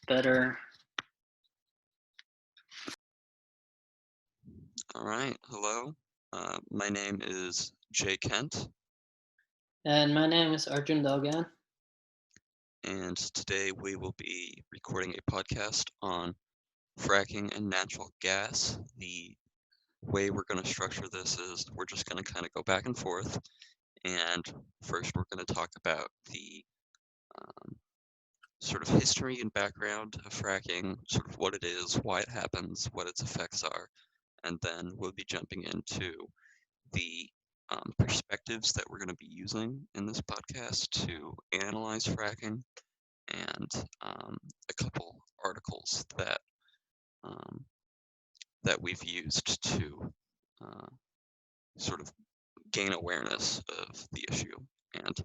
better. All right, hello. My name is Jay Kent, And my name is Arjun Dalgan. and today we will be recording a podcast on fracking and natural gas. The way we're going to structure this is we're just going to kind of go back and forth, and first we're going to talk about the sort of history and background of fracking, sort of what it is, why it happens, what its effects are, and then we'll be jumping into the perspectives that we're going to be using in this podcast to analyze fracking, and a couple articles um, that we've used to uh, sort of gain awareness of the issue. And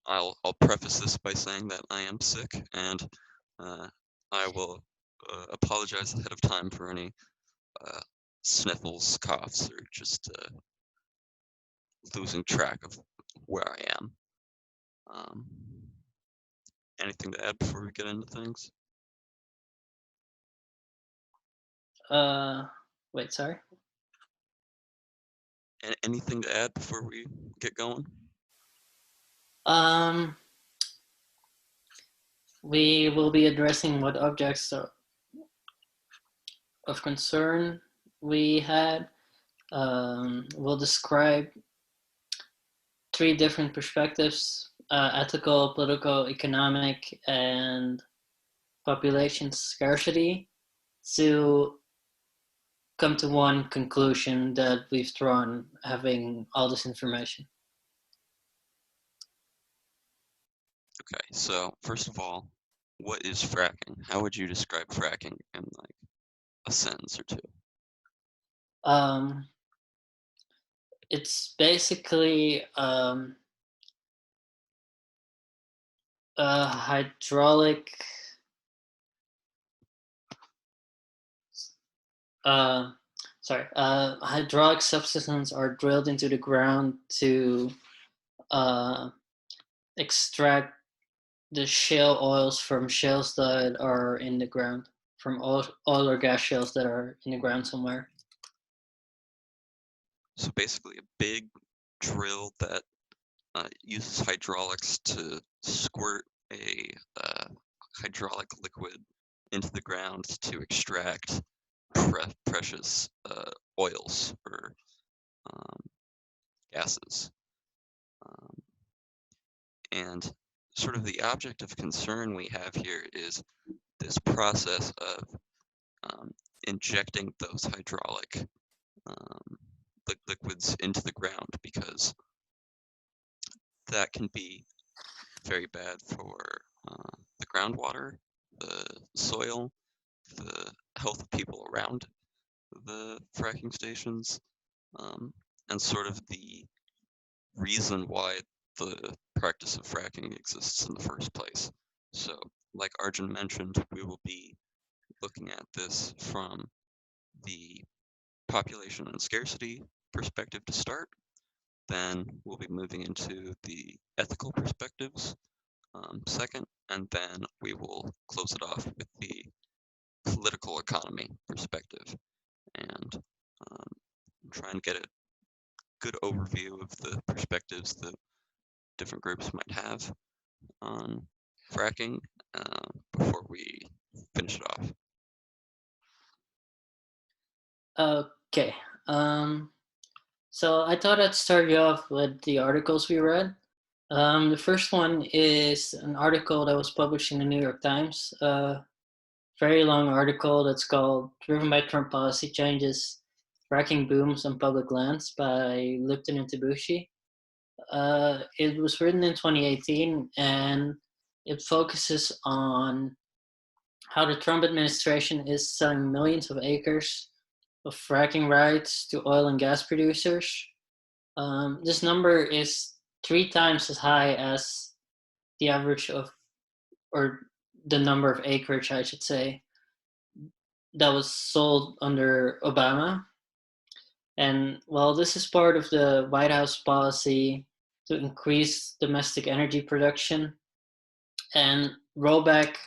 I'll preface this by saying that I am sick, and I will apologize ahead of time for any sniffles, coughs, or just losing track of where I am. Um, anything to add before we get into things? Wait, sorry. Anything to add before we get going? We will be addressing what objects of concern we had. We'll describe three different perspectives: ethical, political, economic, and population scarcity, to come to one conclusion that we've drawn having all this information. Okay, so first of all, what is fracking? How would you describe fracking in like a sentence or two? It's basically a hydraulic hydraulic substances are drilled into the ground to extract the shale oils from shales that are in the ground, from oil or gas shales that are in the ground somewhere. So basically a big drill that uses hydraulics to squirt a hydraulic liquid into the ground to extract precious oils or gases. And sort of the object of concern we have here is this process of injecting those hydraulic liquids into the ground, because that can be very bad for the groundwater, the soil, the health of people around the fracking stations, and sort of the reason why the practice of fracking exists in the first place. So, like Arjun mentioned, we will be looking at this from the population and scarcity perspective to start. Then we'll be moving into the ethical perspectives second, and then we will close it off with the political economy perspective, and try and get a good overview of the perspectives that different groups might have on fracking before we finish it off. Okay. So I thought I'd start you off with the articles we read. The first one is an article that was published in the New York Times. Very long article that's called "Driven by Trump Policy Changes, Fracking Booms on Public Lands" by Lipton and Tabushi. It was written in 2018, and it focuses on how the Trump administration is selling millions of acres of fracking rights to oil and gas producers. This number is 3 times as high as the average of, or the number of acreage, I should say, that was sold under Obama. And well, this is part of the White House policy to increase domestic energy production. And roll back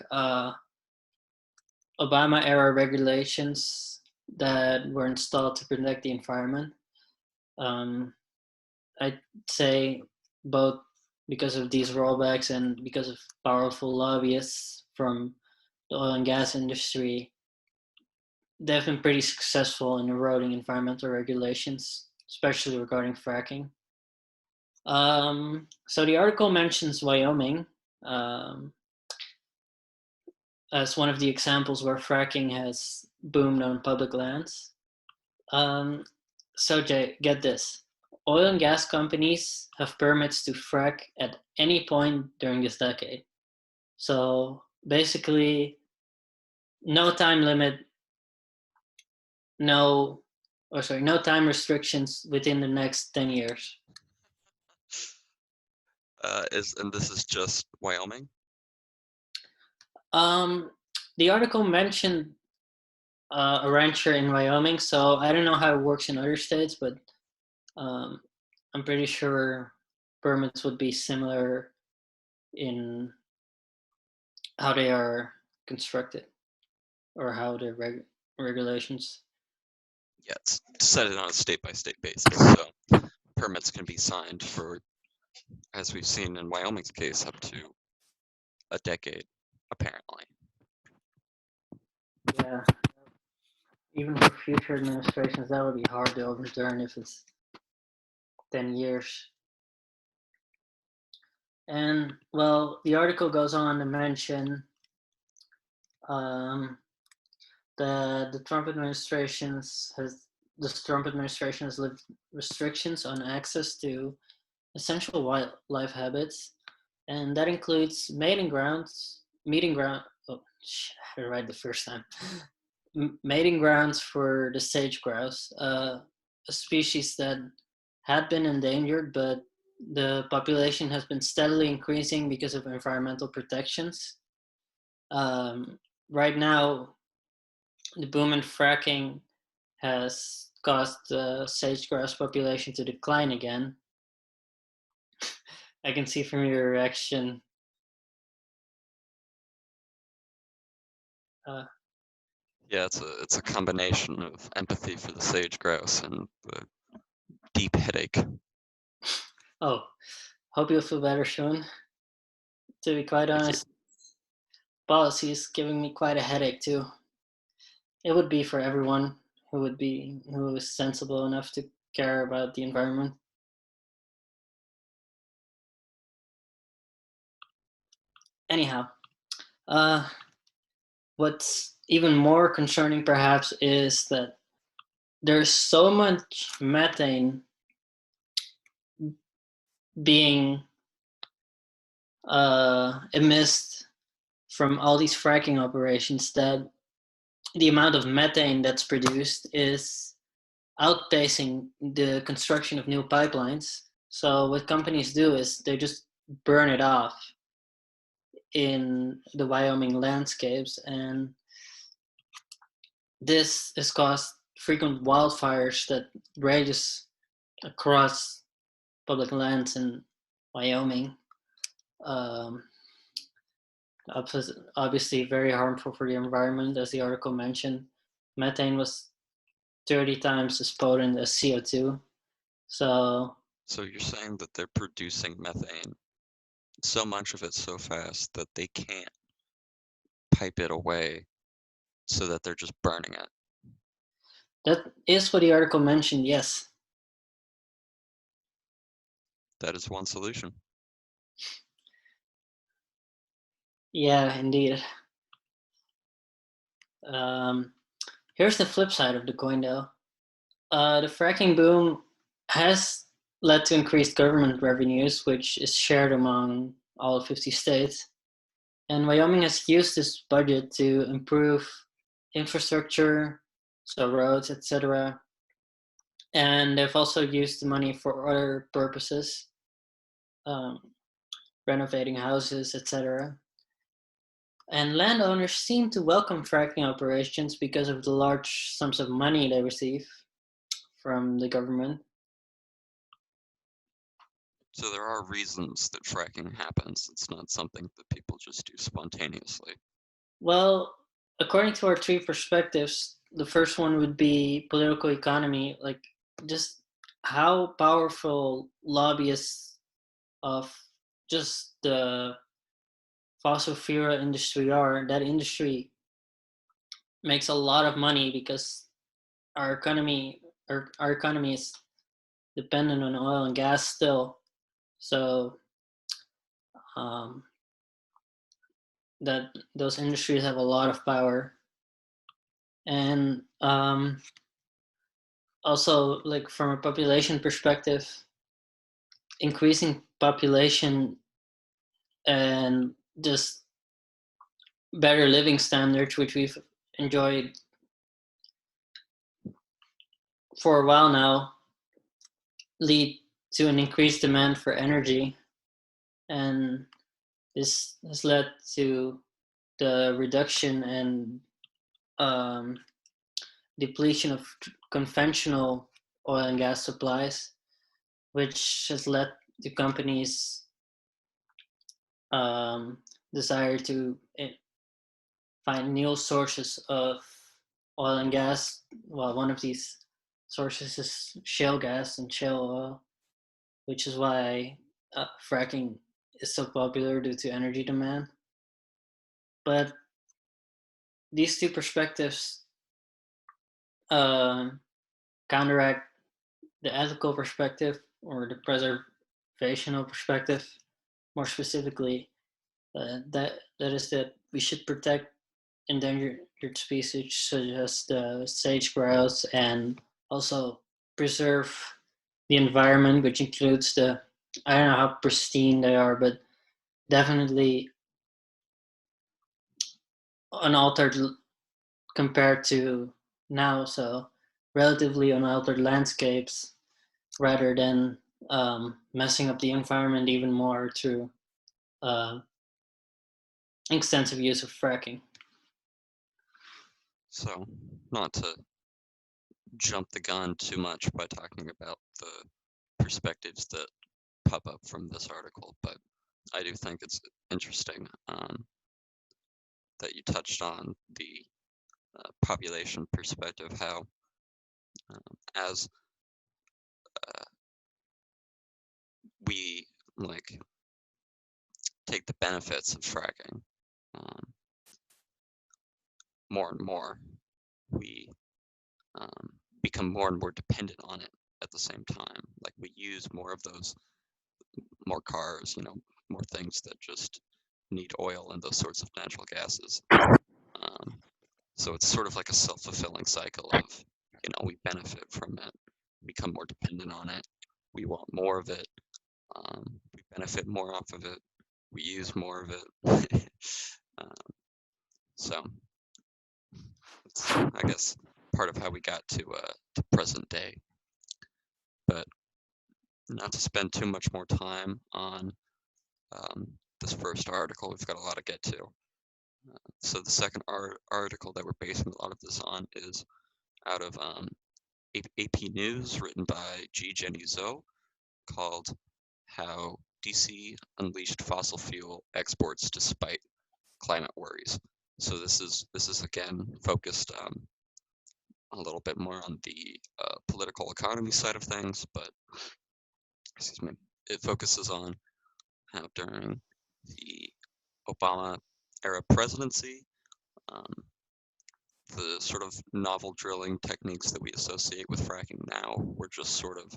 Obama-era regulations that were installed to protect the environment. I'd say both because of these rollbacks and because of powerful lobbyists from the oil and gas industry, they've been pretty successful in eroding environmental regulations, especially regarding fracking. So the article mentions Wyoming as one of the examples where fracking has boomed on public lands. So Jay, get this. Oil and gas companies have permits to frack at any point during this decade. So basically, no time limit, no time restrictions within the next 10 years. And this is just Wyoming? The article mentioned a rancher in Wyoming, so I don't know how it works in other states, but I'm pretty sure permits would be similar in how they are constructed or how the regulations. Yeah, it's decided on a state-by-state basis, so permits can be signed for, as we've seen in Wyoming's case, up to a decade, apparently. Yeah, even for future administrations, that would be hard to overturn if it's 10 years. And well, the article goes on to mention the Trump administration has lifted restrictions on access to essential wildlife habits, and that includes Oh, shit, I had it right the first time. Mating grounds for the sage grouse, a species that had been endangered, but the population has been steadily increasing because of environmental protections. Right now, the boom in fracking has caused the sage grouse population to decline again. I can see from your reaction. Yeah, it's a combination of empathy for the sage grouse and the deep headache. Oh, hope you'll feel better soon. To be quite honest, policy is giving me quite a headache too. It would be for everyone who is sensible enough to care about the environment. Anyhow, what's even more concerning perhaps is that there's so much methane being emitted from all these fracking operations that the amount of methane that's produced is outpacing the construction of new pipelines. So what companies do is they just burn it off in the Wyoming landscapes, and this has caused frequent wildfires that rages across public lands in Wyoming. Um, Obviously very harmful for the environment, as the article mentioned. Methane was 30 times as potent as CO2. So you're saying that they're producing methane, so much of it so fast that they can't pipe it away, so that they're just burning it. that is what the article mentioned, yes. That is one solution. Yeah, indeed. Here's the flip side of the coin, though. The fracking boom has led to increased government revenues, which is shared among all 50 states. And Wyoming has used this budget to improve infrastructure, so roads, etc. And they've also used the money for other purposes, um, renovating houses, etc. And landowners seem to welcome fracking operations because of the large sums of money they receive from the government. So there are reasons that fracking happens. It's not something that people just do spontaneously. Well, according to our three perspectives, the first one would be political economy, like just how powerful lobbyists of just the fossil fuel industry are. That industry makes a lot of money because our economy is dependent on oil and gas still. So um, that those industries have a lot of power, and also like from a population perspective, increasing population and just better living standards, which we've enjoyed for a while now, lead to an increased demand for energy, and this has led to the reduction and um, depletion of conventional oil and gas supplies, which has led to companies' um, desire to find new sources of oil and gas. Well, one of these sources is shale gas and shale oil, which is why fracking is so popular due to energy demand. But these two perspectives um counteract the ethical perspective or the preservational perspective. More specifically, that is that we should protect endangered species such as the sage grouse, and also preserve the environment, which includes the, I don't know how pristine they are, but definitely unaltered compared to now. So relatively unaltered landscapes rather than messing up the environment even more through uh, extensive use of fracking. So, not to jump the gun too much by talking about the perspectives that pop up from this article, but I do think it's interesting that you touched on the population perspective, how as we like take the benefits of fracking more and more, we become more and more dependent on it at the same time. Like we use more of those, more cars, more things that just need oil and those sorts of natural gases. Um, so it's sort of like a self-fulfilling cycle of, we benefit from it, become more dependent on it, we want more of it, we benefit more off of it, we use more of it. So it's, I guess, part of how we got to present day. But not to spend too much more time on this first article, we've got a lot to get to. So the second article that we're basing a lot of this on is out of AP News, written by G. Jenny Zhou, called "How DC Unleashed Fossil Fuel Exports Despite Climate Worries." So this is again focused a little bit more on the political economy side of things, but excuse me, it focuses on how during the Obama era presidency, um, the sort of novel drilling techniques that we associate with fracking now were just sort of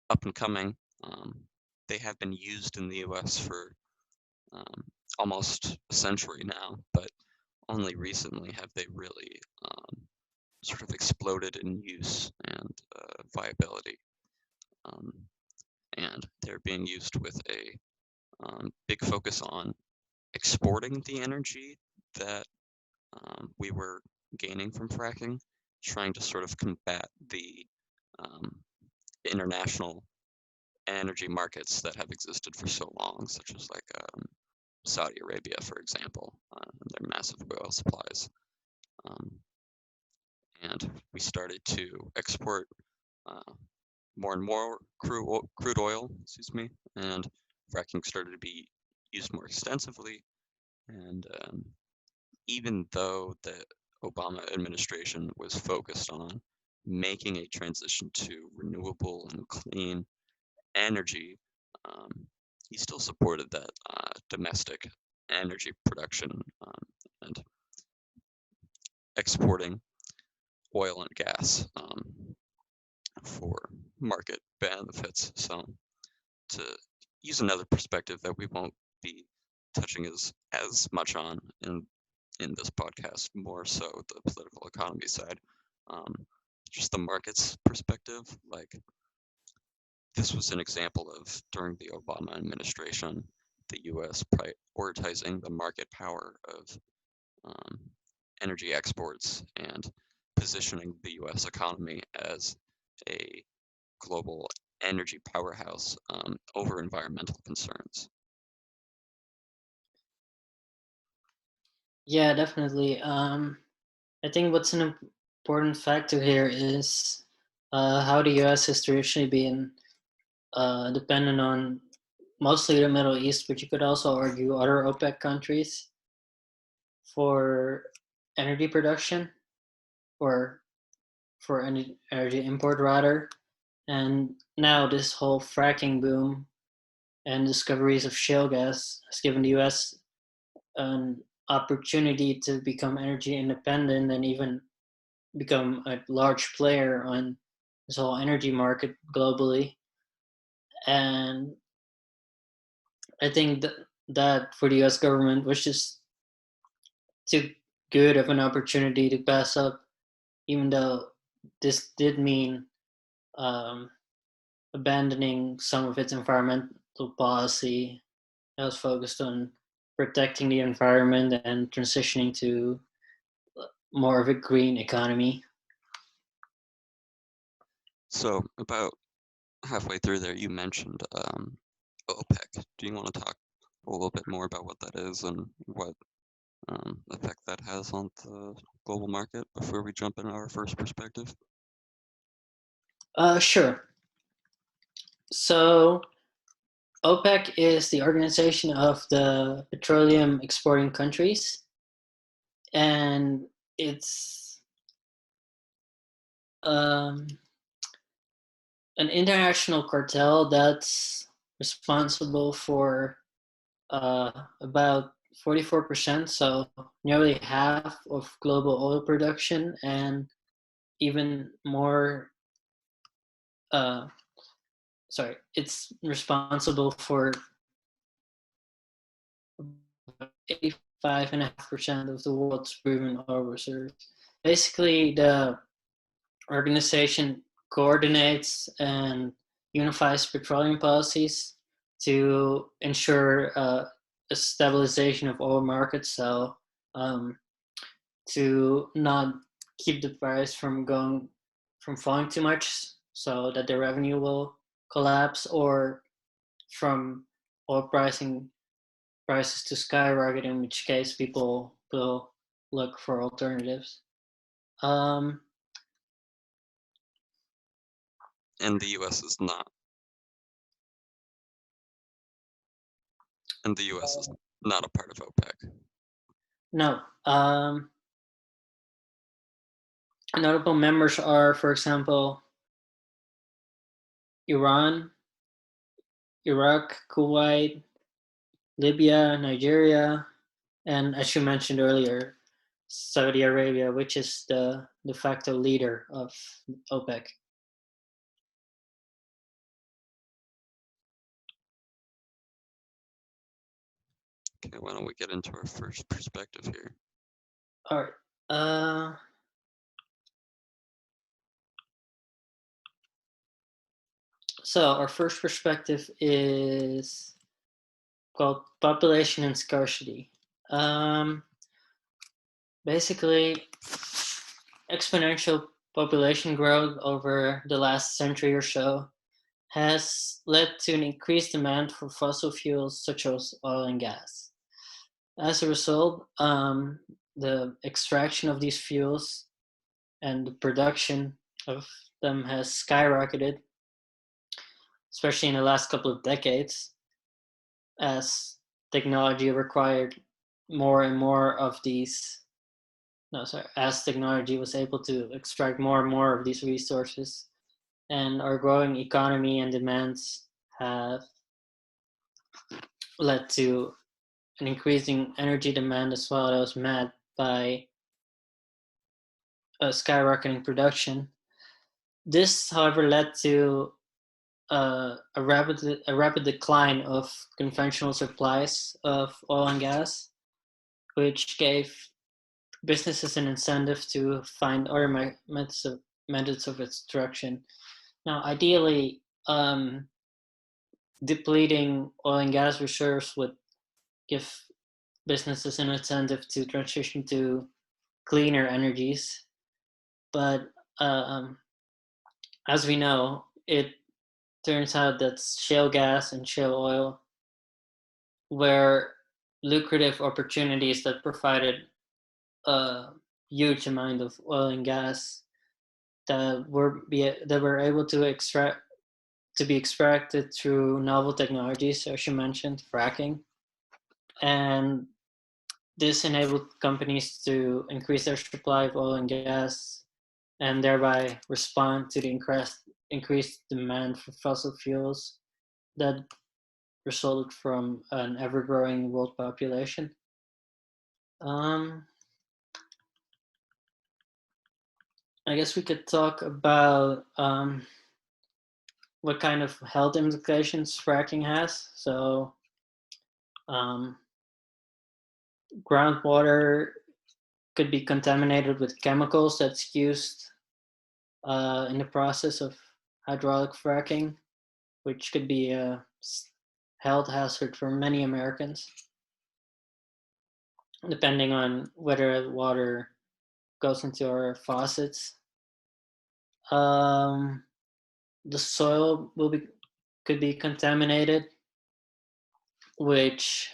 up and coming. They have been used in the US for almost a century now, but only recently have they really sort of exploded in use and viability. And they're being used with a big focus on exporting the energy that we were gaining from fracking, trying to sort of combat the um, international energy markets that have existed for so long, such as like Saudi Arabia, for example, their massive oil supplies. And we started to export more and more crude oil, and fracking started to be used more extensively. And even though the Obama administration was focused on making a transition to renewable and clean energy, um, he still supported that domestic energy production and exporting oil and gas for market benefits. So to use another perspective that we won't be touching as much on in this podcast, more so the political economy side, um, just the market's perspective. Like this was an example of during the Obama administration, the U.S. prioritizing the market power of um, energy exports and positioning the U.S. economy as a global energy powerhouse over environmental concerns. Yeah, definitely. I think what's an important factor here is how the U.S. has traditionally been dependent on mostly the Middle East, but you could also argue other OPEC countries for energy production or for energy import rather. And now this whole fracking boom and discoveries of shale gas has given the US an opportunity to become energy independent and even become a large player on this whole energy market globally. And I think that for the US government was just too good of an opportunity to pass up, even though this did mean um, abandoning some of its environmental policy that was focused on protecting the environment and transitioning to more of a green economy. So about halfway through there, you mentioned OPEC. Do you want to talk a little bit more about what that is and what effect that has on the global market before we jump into our first perspective? Sure. So OPEC is the organization of the petroleum exporting countries, and it's um, an international cartel that's responsible for about 44%, so nearly half of global oil production, and even more. Uh, it's responsible for 85.5% of the world's proven oil reserves. Basically, the organization coordinates and unifies petroleum policies to ensure a stabilization of oil markets. So um, to not keep the price from falling too much, so that the revenue will collapse, or from oil prices to skyrocket, in which case people will look for alternatives. Um, And the U.S. is not. And the U.S. is not a part of OPEC. no. Notable members are, for example, Iran, Iraq, Kuwait, Libya, Nigeria, and as you mentioned earlier, Saudi Arabia, which is the de facto leader of OPEC. Okay, why don't we get into our first perspective here? All right. So our first perspective is called population and scarcity. Basically, exponential population growth over the last century or so has led to an increased demand for fossil fuels such as oil and gas. As a result, the extraction of these fuels and the production of them has skyrocketed, especially in the last couple of decades, as technology required more and more of these. No, sorry, as technology was able to extract more and more of these resources, and our growing economy and demands have led to an increasing energy demand as well that was met by a skyrocketing production. This, however, led to a rapid decline of conventional supplies of oil and gas, which gave businesses an incentive to find other methods of extraction. Now, ideally, depleting oil and gas reserves would give businesses an incentive to transition to cleaner energies. But as we know, it turns out that shale gas and shale oil were lucrative opportunities that provided a huge amount of oil and gas that were able to be extracted through novel technologies, as you mentioned, fracking, and this enabled companies to increase their supply of oil and gas and thereby respond to the increased demand for fossil fuels that resulted from an ever-growing world population. Um, I guess we could talk about what kind of health implications fracking has. So, um, groundwater could be contaminated with chemicals that's used in the process of hydraulic fracking, which could be a health hazard for many Americans, depending on whether water goes into our faucets. Um, the soil could be contaminated, which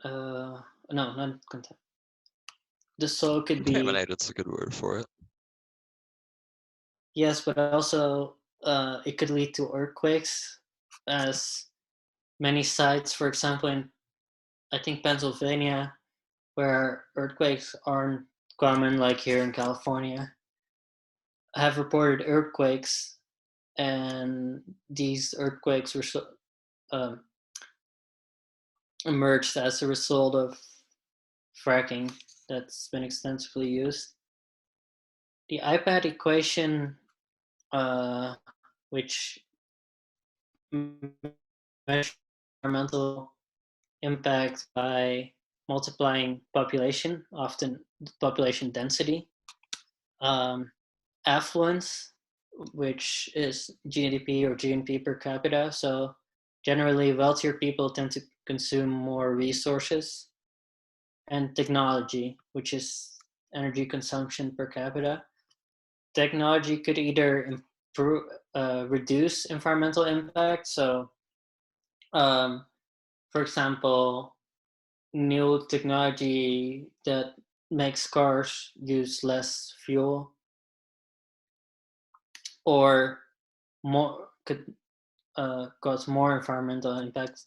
no, not the soil could be, Contaminated's a good word for it. yes, but also it could lead to earthquakes, as many sites, for example, in I think Pennsylvania, where earthquakes aren't common like here in California, have reported earthquakes, and these earthquakes were um, emerged as a result of fracking that's been extensively used. The iPad equation, which measures environmental impact by multiplying population, often population density, um, affluence, which is GDP or GNP per capita. So generally, wealthier people tend to consume more resources, and technology, which is energy consumption per capita. Technology could either reduce environmental impact. So, um, for example, new technology that makes cars use less fuel, or more could cause more environmental impact.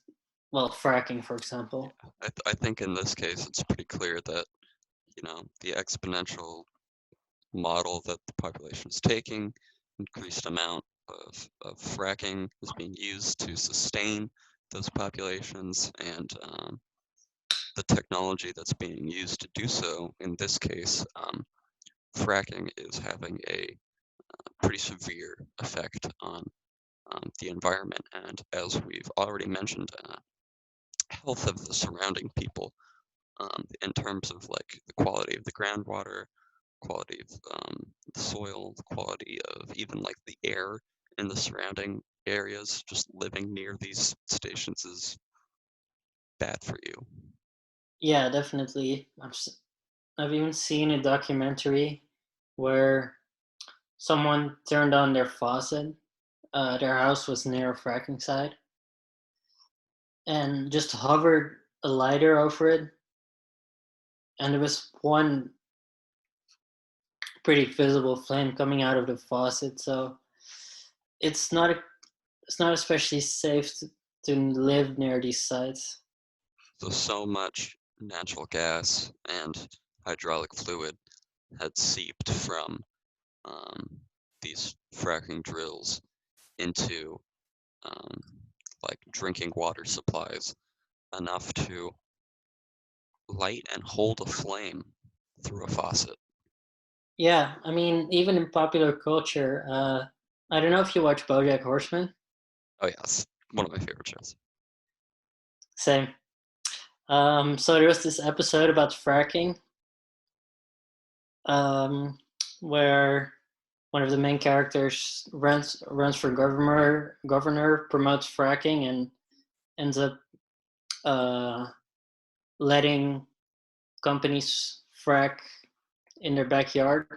Well, fracking, for example. I think in this case it's pretty clear that, the exponential model that the population is taking, increased amount of fracking is being used to sustain those populations, and the technology that's being used to do so, in this case, fracking is having a pretty severe effect on the environment, and as we've already mentioned, health of the surrounding people, in terms of like the quality of the groundwater, quality of the soil, the quality of even like the air in the surrounding areas. Just living near these stations is bad for you. Yeah, definitely. I've even seen a documentary where someone turned on their faucet. Their house was near a fracking site, and just hovered a lighter over it, and there was one pretty visible flame coming out of the faucet. So it's not especially safe to live near these sites. So much natural gas and hydraulic fluid had seeped from these fracking drills into um, like drinking water supplies, enough to light and hold a flame through a faucet. Yeah, I mean, even in popular culture, I don't know if you watch BoJack Horseman. Oh yes, one of my favorite shows. Same. So there was this episode about fracking, um, where one of the main characters runs for governor, promotes fracking, and ends up uh, letting companies frack in their backyard.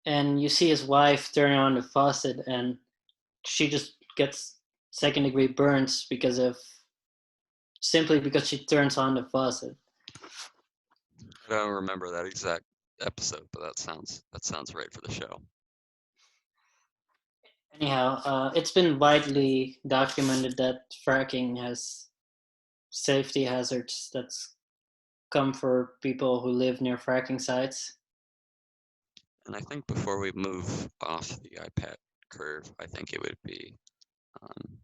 And you see his wife turning on the faucet, and she just gets second-degree burns simply because she turns on the faucet. I don't remember that exact episode, but that sounds right for the show. Anyhow, it's been widely documented that fracking has safety hazards that's come for people who live near fracking sites. And I think before we move off the iPad curve, I think it would be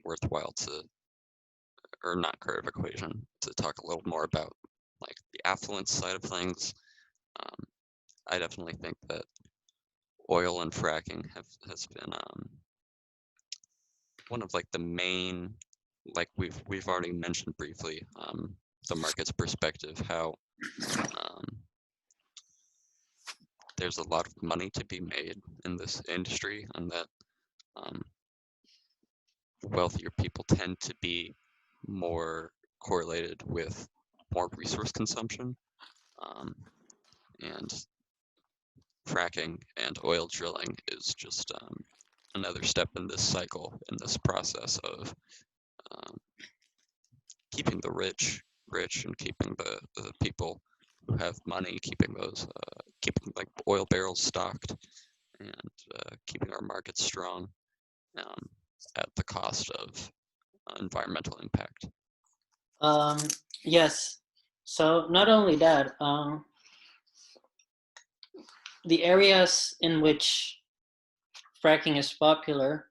worthwhile to, or not curve equation, to talk a little more about like the affluence side of things. I definitely think that oil and fracking has been one of like the main, like we've already mentioned briefly, the market's perspective, how um, there's a lot of money to be made in this industry, and that um, wealthier people tend to be more correlated with more resource consumption. Um, and fracking and oil drilling is just another step in this cycle, in this process of um, keeping the rich rich and keeping the people who have money, keeping those, keeping like oil barrels stocked, and keeping our markets strong um, at the cost of environmental impact. Um, yes. So not only that, the areas in which fracking is popular,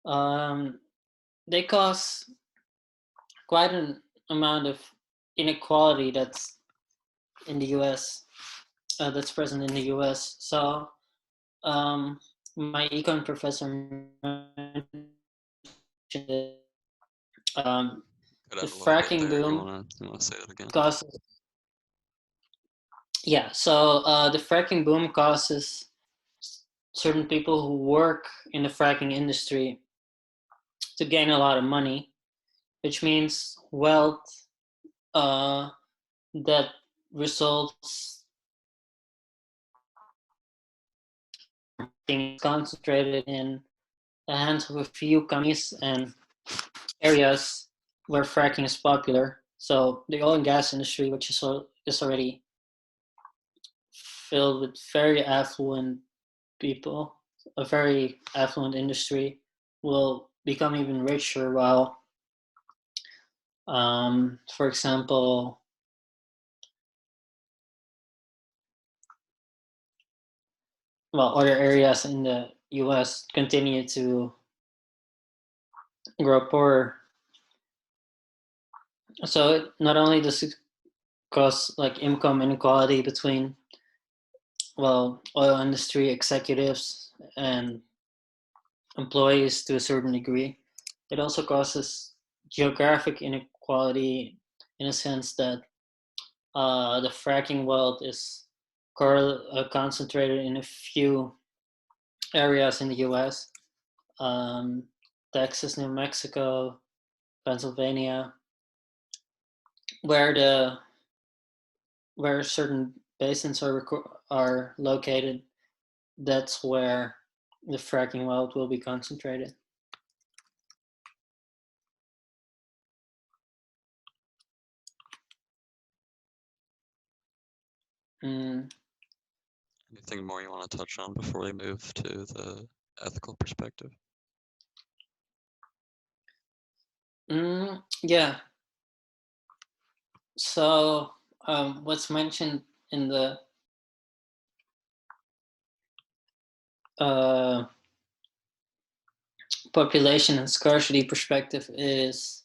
um, they cause quite an amount of inequality that's in the U.S. That's present in the U.S. So my econ professor mentioned that, Cut the out a little bit fracking there. You boom wanna say that again? causes, yeah. So the fracking boom causes certain people who work in the fracking industry to gain a lot of money, which means wealth uh, that results being concentrated in the hands of a few companies and areas where fracking is popular. So the oil and gas industry, which is already filled with very affluent people, a very affluent industry, will become even richer while, for example, well, other areas in the U.S. continue to grow poorer. So not only does it cause like income inequality between, well, oil industry executives and employees to a certain degree, it also causes geographic inequality in a sense that the fracking wealth is concentrated in a few areas in the U.S. Um, Texas, New Mexico, Pennsylvania, where the where certain basins are located. That's where the fracking wealth will be concentrated. Mm. Anything more you want to touch on before we move to the ethical perspective? Yeah. So, what's mentioned in the uh, population and scarcity perspective is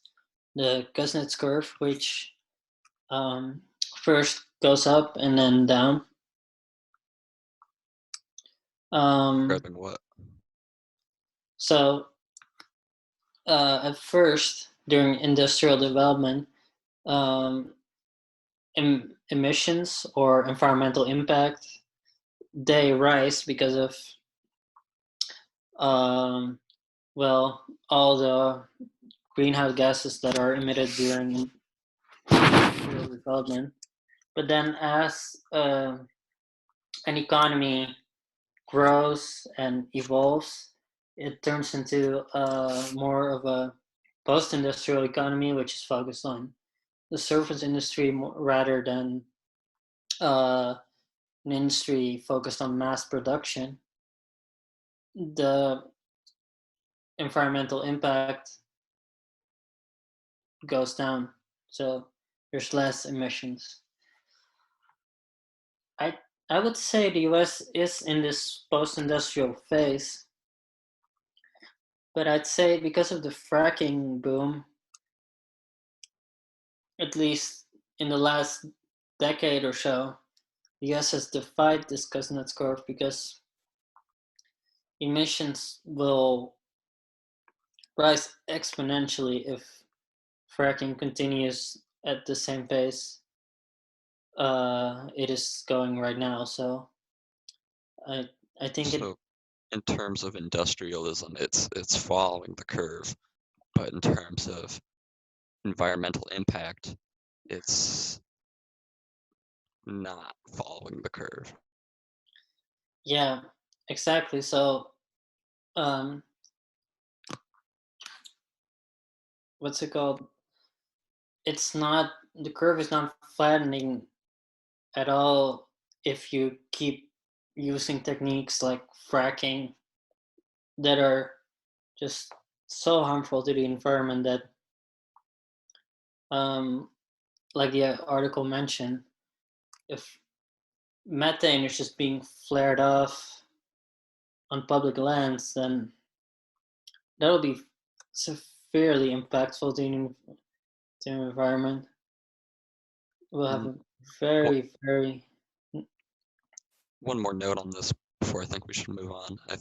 the Kuznets curve, which um, first goes up and then down. Grabbing what? So, at first, during industrial development, um, emissions or environmental impact, they rise because of um, well, all the greenhouse gases that are emitted during industrial development. But then, as an economy grows and evolves, it turns into more of a post-industrial economy, which is focused on the service industry rather than uh, an industry focused on mass production. The environmental impact goes down, so there's less emissions. I I would say the US is in this post-industrial phase, but I'd say because of the fracking boom, at least in the last decade or so, the US has defied this Kuznets curve because emissions will rise exponentially if fracking continues at the same pace it is going right now. So I I think it So in terms of industrialism, it's following the curve, but in terms of environmental impact, it's not following the curve. yeah, exactly. So um what's it called? It's not the curve is not flattening at all if you keep using techniques like fracking that are just so harmful to the environment that um like the article mentioned, if methane is just being flared off on public lands, then that'll be severely impactful to the environment. We'll have And a one very one more note on this before I think we should move on. I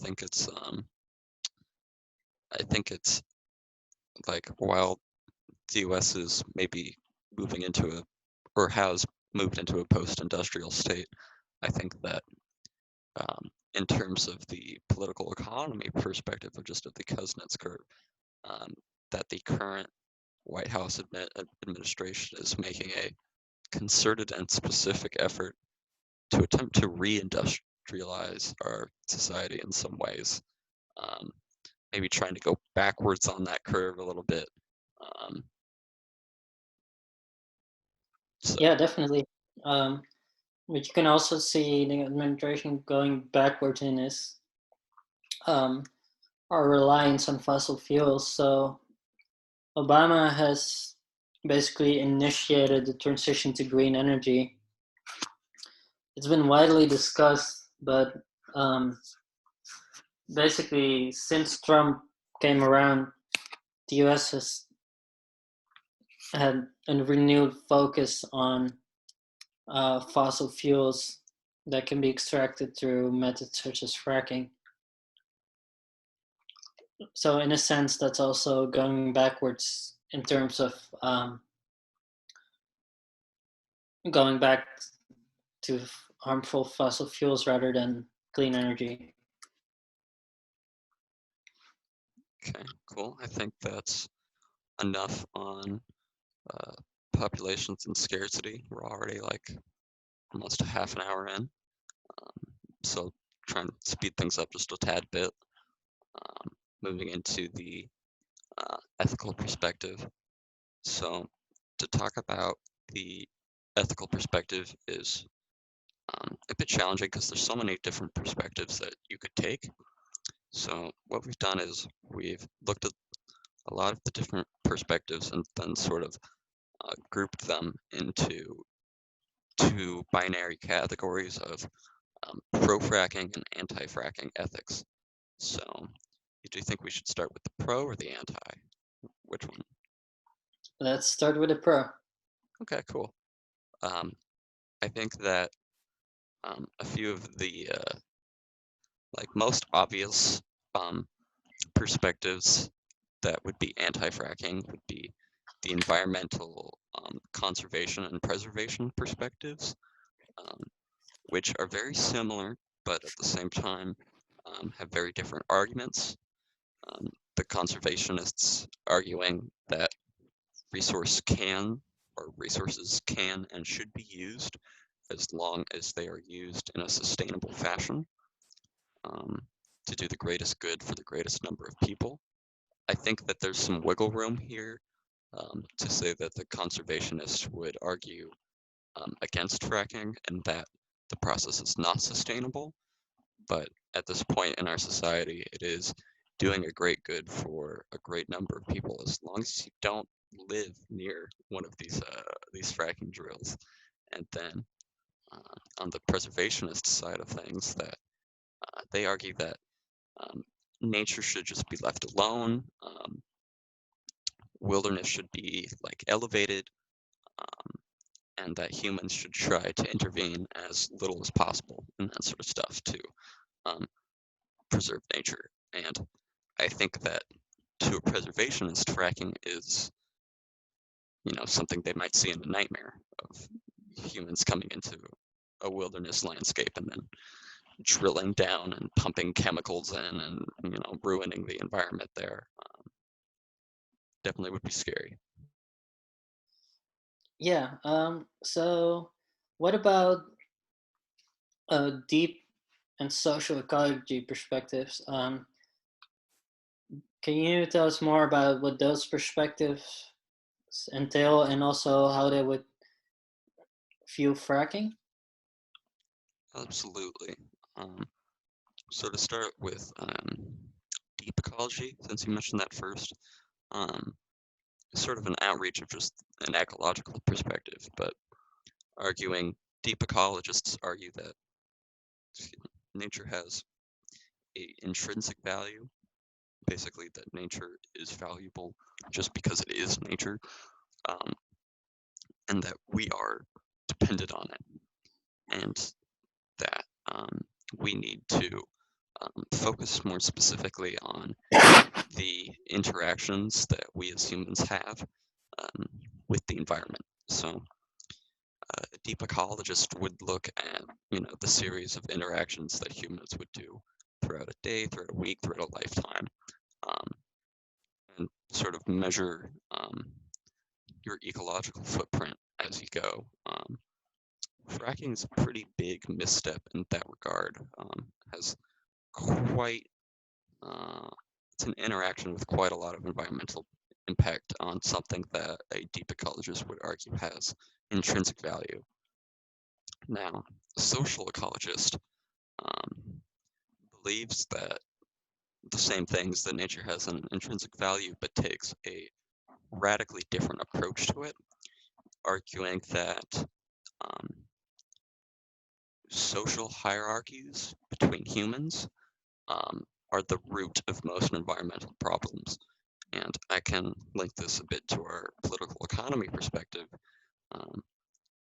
think it's like while the US is maybe moving into a or has moved into a post-industrial state, I think that in terms of the political economy perspective of just of the Kuznets curve, um, that the current White House administration is making a concerted and specific effort to attempt to reindustrialize our society in some ways. Um, maybe trying to go backwards on that curve a little bit. Um, so yeah, definitely. Um, what you can also see the administration going backwards in is um, our reliance on fossil fuels. So Obama has basically initiated the transition to green energy. It's been widely discussed, but um, basically, since Trump came around, the US has had a renewed focus on fossil fuels that can be extracted through methods such as fracking. So, in a sense, that's also going backwards in terms of going back to harmful fossil fuels rather than clean energy. okay, cool. I think that's enough on uh, populations and scarcity. We're already like almost a half an hour in, so trying to speed things up just a tad bit. Moving into the ethical perspective. So to talk about the ethical perspective is a bit challenging because there's so many different perspectives that you could take. So what we've done is we've looked at a lot of the different perspectives and then sort of grouped them into two binary categories of pro-fracking and anti-fracking ethics. So do you think we should start with the pro or the anti? Which one? Let's start with the pro. Okay, cool. I think that a few of the like most obvious perspectives that would be anti-fracking would be the environmental conservation and preservation perspectives, which are very similar, but at the same time have very different arguments. The conservationists arguing that resources can and should be used as long as they are used in a sustainable fashion to do the greatest good for the greatest number of people. I think that there's some wiggle room here to say that the conservationists would argue against fracking and that the process is not sustainable. But at this point in our society, it is doing a great good for a great number of people as long as you don't live near one of these fracking drills. And then on the preservationist side of things, that they argue that nature should just be left alone. Wilderness should be like elevated, and that humans should try to intervene as little as possible and that sort of stuff to preserve nature. And I think that to a preservationist, fracking is, something they might see in a nightmare of humans coming into a wilderness landscape and then drilling down and pumping chemicals in and, ruining the environment there. Definitely would be scary. Yeah. So, what about deep and social ecology perspectives? Can you tell us more about what those perspectives entail, and also how they would view fracking? Absolutely. So to start with deep ecology, since you mentioned that first, um, sort of an outreach of just an ecological perspective, but arguing deep ecologists argue that nature has a intrinsic value, basically that nature is valuable just because it is nature, um, and that we are dependent on it, and that we need to focus more specifically on the interactions that we as humans have with the environment. So a deep ecologist would look at, the series of interactions that humans would do throughout a day, throughout a week, throughout a lifetime, and sort of measure your ecological footprint as you go. Fracking is a pretty big misstep in that regard. Has quite it's an interaction with quite a lot of environmental impact on something that a deep ecologist would argue has intrinsic value. Now, a social ecologist believes that the same things, that nature has an intrinsic value, but takes a radically different approach to it, arguing that social hierarchies between humans are the root of most environmental problems. And I can link this a bit to our political economy perspective.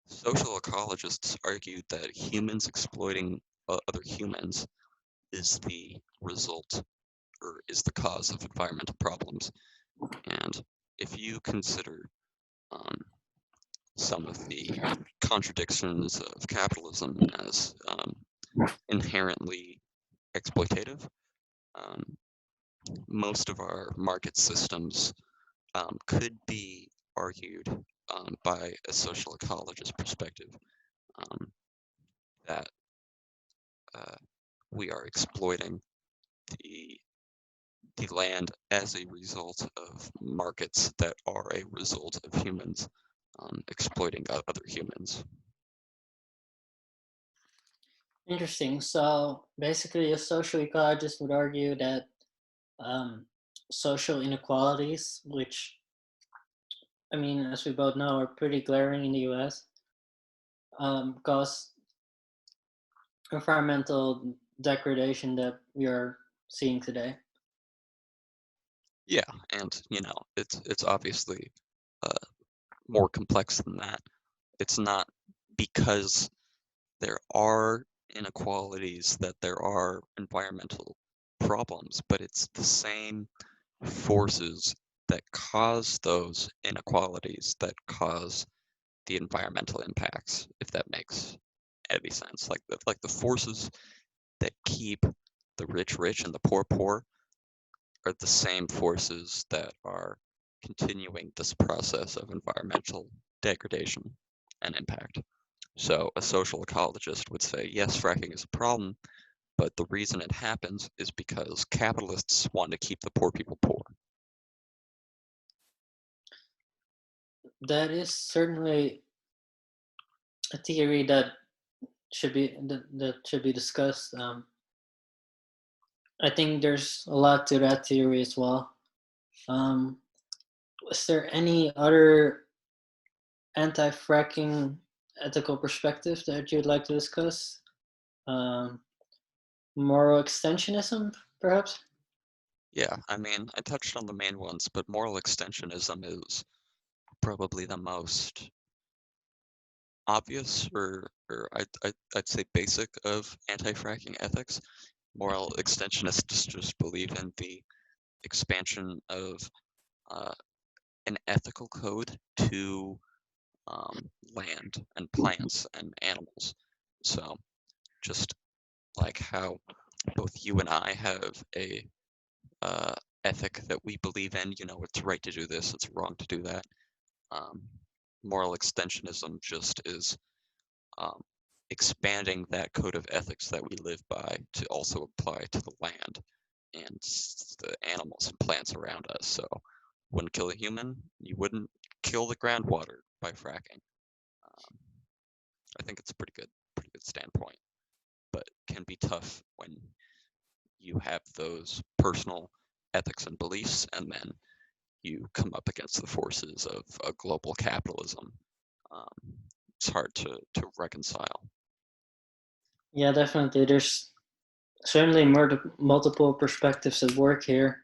Social ecologists argue that humans exploiting other humans is the result or is the cause of environmental problems. And if you consider some of the contradictions of capitalism as inherently exploitative, most of our market systems could be argued by a social ecologist perspective that we are exploiting the land as a result of markets that are a result of humans exploiting other humans. Interesting. So basically, a social ecologist would argue that um, social inequalities, which I mean, as we both know, are pretty glaring in the U.S., cause environmental degradation that we are seeing today. Yeah, and it's obviously more complex than that. It's not because there are inequalities that there are environmental problems, but it's the same forces that cause those inequalities that cause the environmental impacts, if that makes any sense. Like the forces that keep the rich rich and the poor poor are the same forces that are continuing this process of environmental degradation and impact. So a social ecologist would say, yes, fracking is a problem, but the reason it happens is because capitalists want to keep the poor people poor. That is certainly a theory that that should be discussed. I think there's a lot to that theory as well. Um, is there any other anti-fracking ethical perspective that you'd like to discuss? Um, Moral extensionism, perhaps? Yeah, I mean, I touched on the main ones, but moral extensionism is probably the most obvious or I'd say basic of anti-fracking ethics. Moral extensionists just believe in the expansion of uh, an ethical code to land and plants and animals. So just like how both you and I have a uh, ethic that we believe in, it's right to do this, it's wrong to do that. Um, Moral extensionism just is um, expanding that code of ethics that we live by to also apply to the land and the animals and plants around us. So, wouldn't kill a human, you wouldn't kill the groundwater by fracking. Um, I think it's a pretty good standpoint, but can be tough when you have those personal ethics and beliefs, and then you come up against the forces of a global capitalism. Um, it's hard to reconcile. Yeah, definitely. There's certainly multiple perspectives at work here.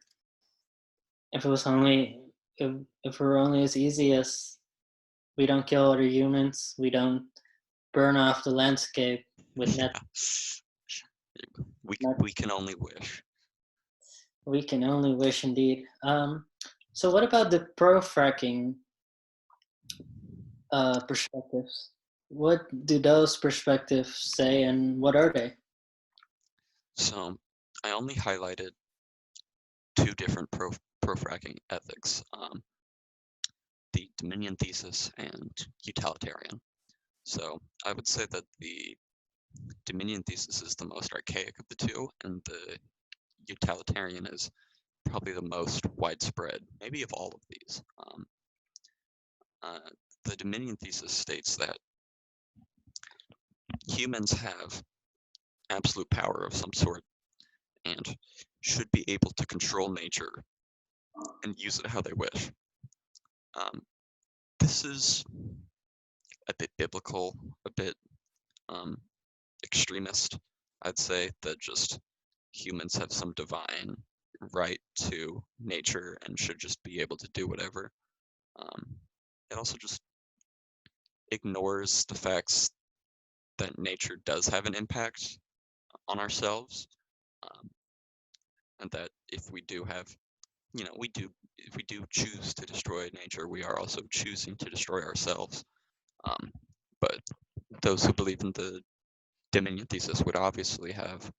If it was only if it were only as easy as we don't kill other humans, we don't burn off the landscape with net. Yeah, we net we can only wish. we can only wish, indeed. So what about the pro-fracking perspectives? What do those perspectives say, and what are they? So I only highlighted two different pro-fracking ethics: the Dominion Thesis and Utilitarian. So I would say that the Dominion Thesis is the most archaic of the two, and the Utilitarian is probably the most widespread, maybe of all of these. Uh, the Dominion Thesis states that humans have absolute power of some sort and should be able to control nature and use it how they wish. Um, this is a bit biblical, a bit um, extremist. I'd say that just humans have some divine right to nature and should just be able to do whatever. Um, it also just ignores the facts that nature does have an impact on ourselves, um, and that if we do have, we do, if we do choose to destroy nature, we are also choosing to destroy ourselves. Um, but those who believe in the Dominion thesis would obviously have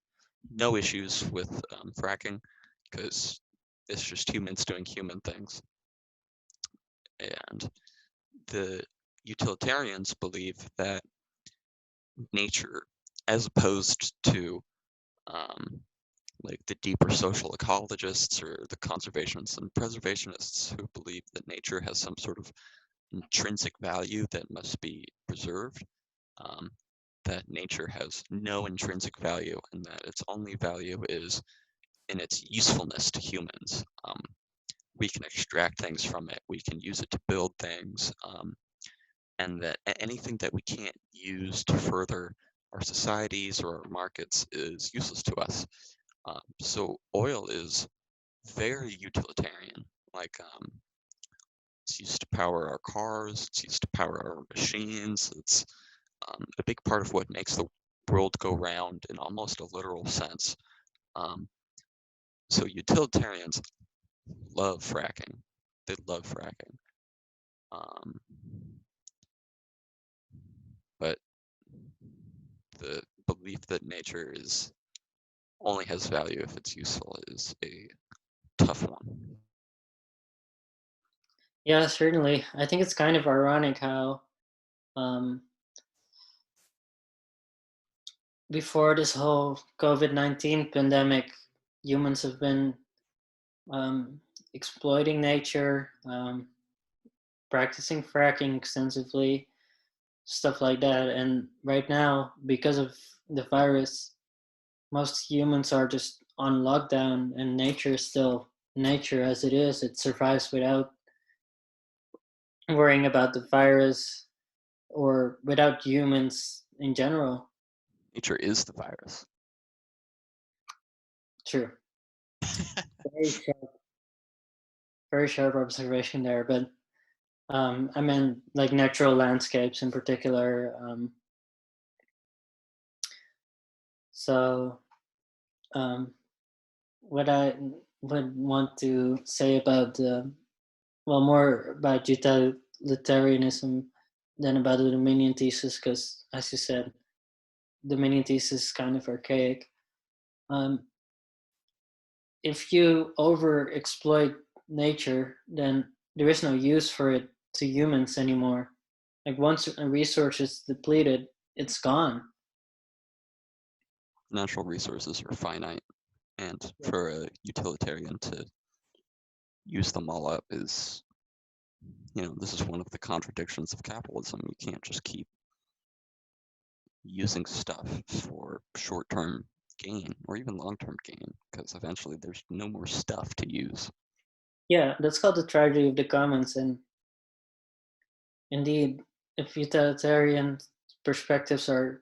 no issues with fracking because it's just humans doing human things. And the utilitarians believe that nature, as opposed to um, like the deeper social ecologists or the conservationists and preservationists who believe that nature has some sort of intrinsic value that must be preserved, um, that nature has no intrinsic value and that its only value is in its usefulness to humans. We can extract things from it, we can use it to build things, and that anything that we can't use to further our societies or our markets is useless to us. So oil is very utilitarian. Like it's used to power our cars, it's used to power our machines. It's a big part of what makes the world go round in almost a literal sense. Um, so utilitarians love fracking. They love fracking. Um, but the belief that nature is only has value if it's useful is a tough one. Yeah, certainly. I think it's kind of ironic how um, before this whole COVID-19 pandemic, humans have been um, exploiting nature, practicing fracking extensively, stuff like that. And right now, because of the virus, most humans are just on lockdown, and nature is still nature as it is. It survives without worrying about the virus or without humans in general. Nature is the virus. True. Very sharp, very sharp observation there. But I mean, like natural landscapes in particular. So, um, what I would want to say about well, more about utilitarianism than about the Dominion thesis, because as you said, the Dominion thesis is kind of archaic. Um, if you over exploit nature, then there is no use for it to humans anymore. Like once a resource is depleted, it's gone. Natural resources are finite, and for a utilitarian to use them all up is, this is one of the contradictions of capitalism. You can't just keep using stuff for short-term gain or even long-term gain, because eventually there's no more stuff to use. Yeah, that's called the tragedy of the commons. And indeed, if utilitarian perspectives are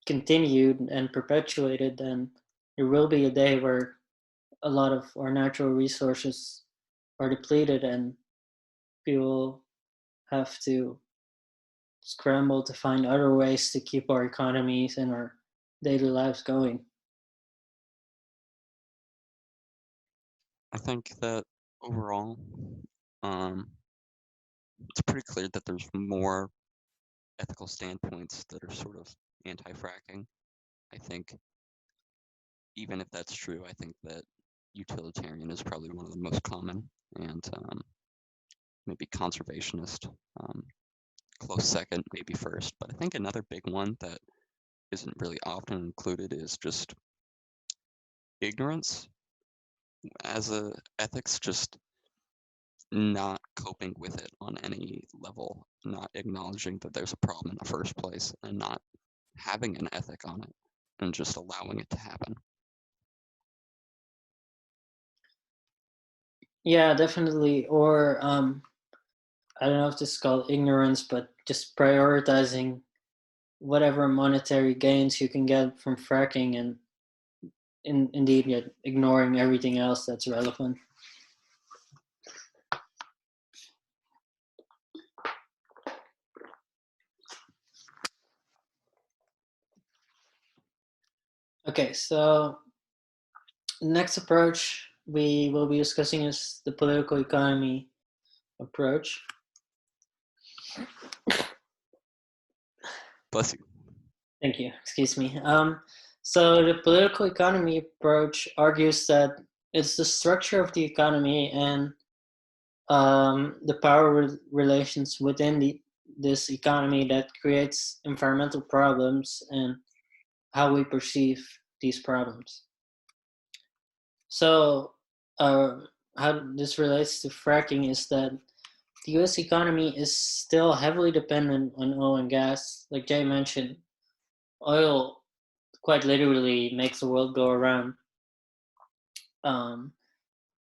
continued and perpetuated, then there will be a day where a lot of our natural resources are depleted and people have to scramble to find other ways to keep our economies and our daily lives going. I think that overall, um, it's pretty clear that there's more ethical standpoints that are sort of anti-fracking. I think even if that's true, I think that utilitarian is probably one of the most common, and maybe conservationist, close second, maybe first. But I think another big one that isn't really often included is just ignorance as a ethics, just not coping with it on any level, not acknowledging that there's a problem in the first place, and not having an ethic on it, and just allowing it to happen. Yeah, definitely. Or I don't know if this is called ignorance, but just prioritizing whatever monetary gains you can get from fracking and indeed yet ignoring everything else that's relevant. Okay, so the next approach we will be discussing is the political economy approach. Bless you. Thank you. Excuse me. So the political economy approach argues that it's the structure of the economy and the power relations within this economy that creates environmental problems and how we perceive these problems. So, how this relates to fracking is that the US economy is still heavily dependent on oil and gas, like Jay mentioned. oil quite literally makes the world go around. Um,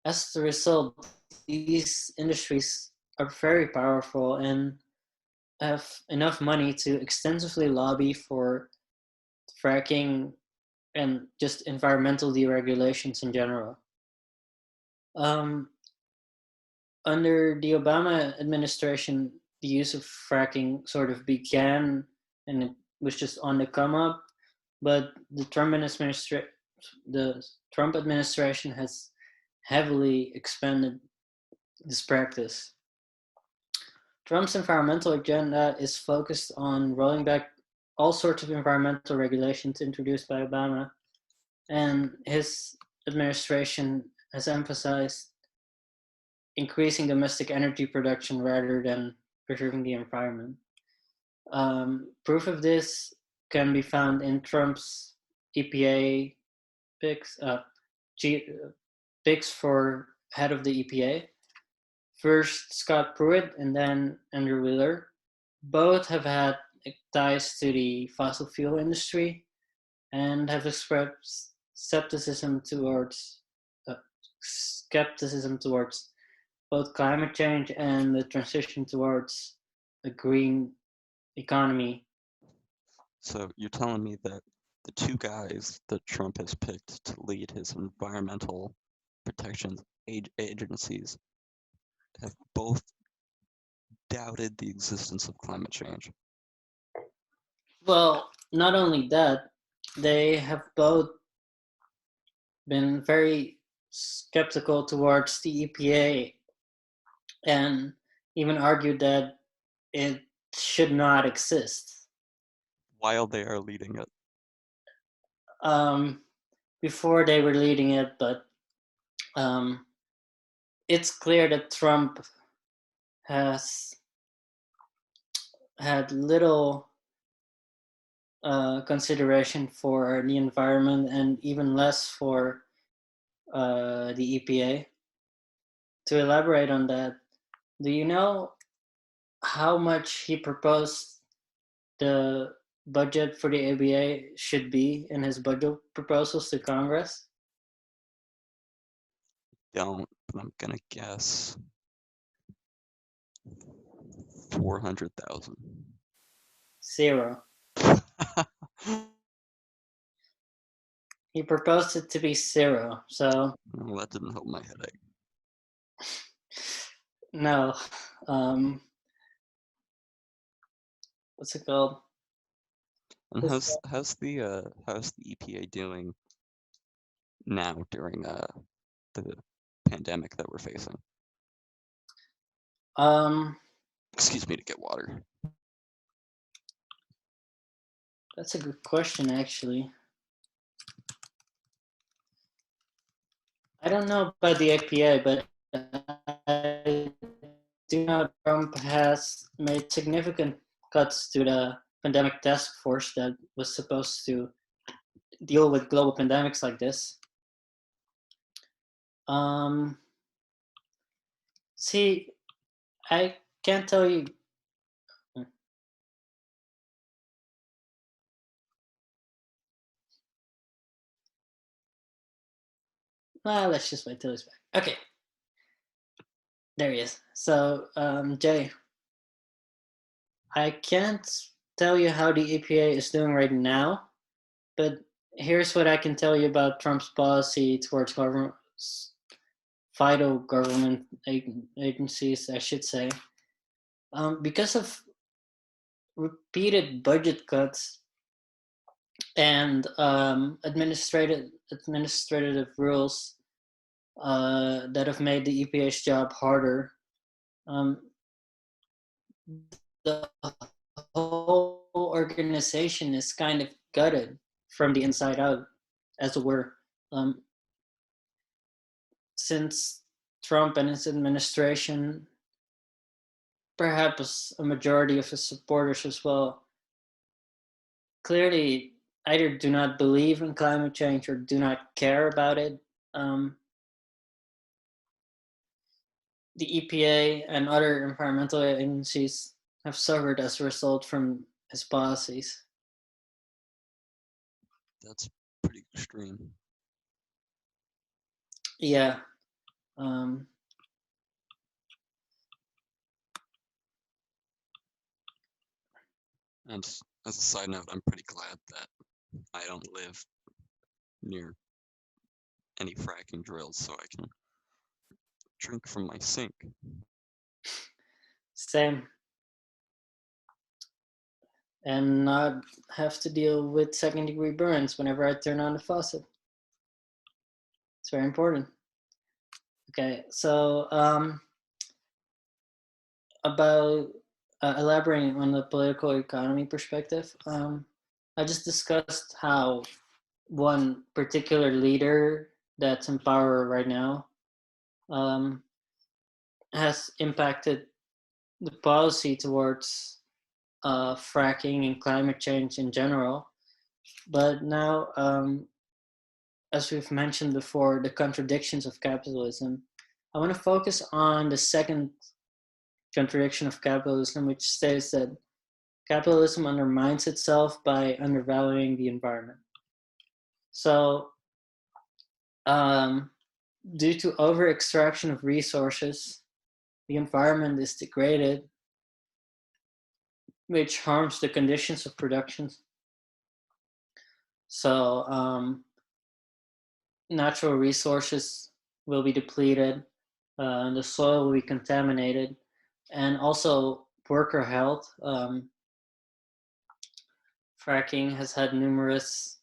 as a result, these industries are very powerful and have enough money to extensively lobby for fracking and just environmental deregulations in general. Um, Under the Obama administration, the use of fracking sort of began and it was just on the come up, but the Trump administration has heavily expanded this practice. Trump's environmental agenda is focused on rolling back all sorts of environmental regulations introduced by Obama, and his administration has emphasized increasing domestic energy production rather than preserving the environment. Proof of this can be found in Trump's EPA picks, picks for head of the EPA. First Scott Pruitt and then Andrew Wheeler. Both have had ties to the fossil fuel industry and have expressed skepticism towards both climate change and the transition towards a green economy. So you're telling me that the two guys that Trump has picked to lead his environmental protection agencies have both doubted the existence of climate change. Well, not only that, they have both been very skeptical towards the EPA and even argued that it should not exist. While they are leading it. Before they were leading it, but um, it's clear that Trump has had little consideration for the environment and even less for the EPA. To elaborate on that, do you know how much he proposed the budget for the ABA should be in his budget proposals to Congress? Don't, but I'm gonna guess 400,000. Zero. He proposed it to be zero. So Well, that didn't help my headache. no. What's it called? And how's the EPA doing now during the pandemic that we're facing? Um, Excuse me to get water. that's a good question, actually. I don't know about the APA, but I do know Trump has made significant cuts to the pandemic task force that was supposed to deal with global pandemics like this. Um, see, I can't tell you. Well, let's just wait till he's back. Okay, there he is. So, Jay, I can't tell you how the EPA is doing right now, but here's what I can tell you about Trump's policy towards vital government agencies, I should say. Because of repeated budget cuts and administrative rules that have made the EPA's job harder, um, the whole organization is kind of gutted from the inside out, as it were. Since Trump and his administration, perhaps a majority of his supporters as well, clearly either do not believe in climate change or do not care about it. Um, the EPA and other environmental agencies have suffered as a result from his policies. That's pretty extreme. Yeah. And as a side note, I'm pretty glad that I don't live near any fracking drills, so I can drink from my sink. Same. And not have to deal with second-degree burns whenever I turn on the faucet. It's very important. Okay, so about elaborating on the political economy perspective, I just discussed how one particular leader that's in power right now has impacted the policy towards fracking and climate change in general. But now, as we've mentioned before, the contradictions of capitalism, I want to focus on the second contradiction of capitalism, which states that capitalism undermines itself by undervaluing the environment. So, due to over extraction of resources, the environment is degraded, which harms the conditions of production. So, natural resources will be depleted, the soil will be contaminated, and also worker health. Fracking has had numerous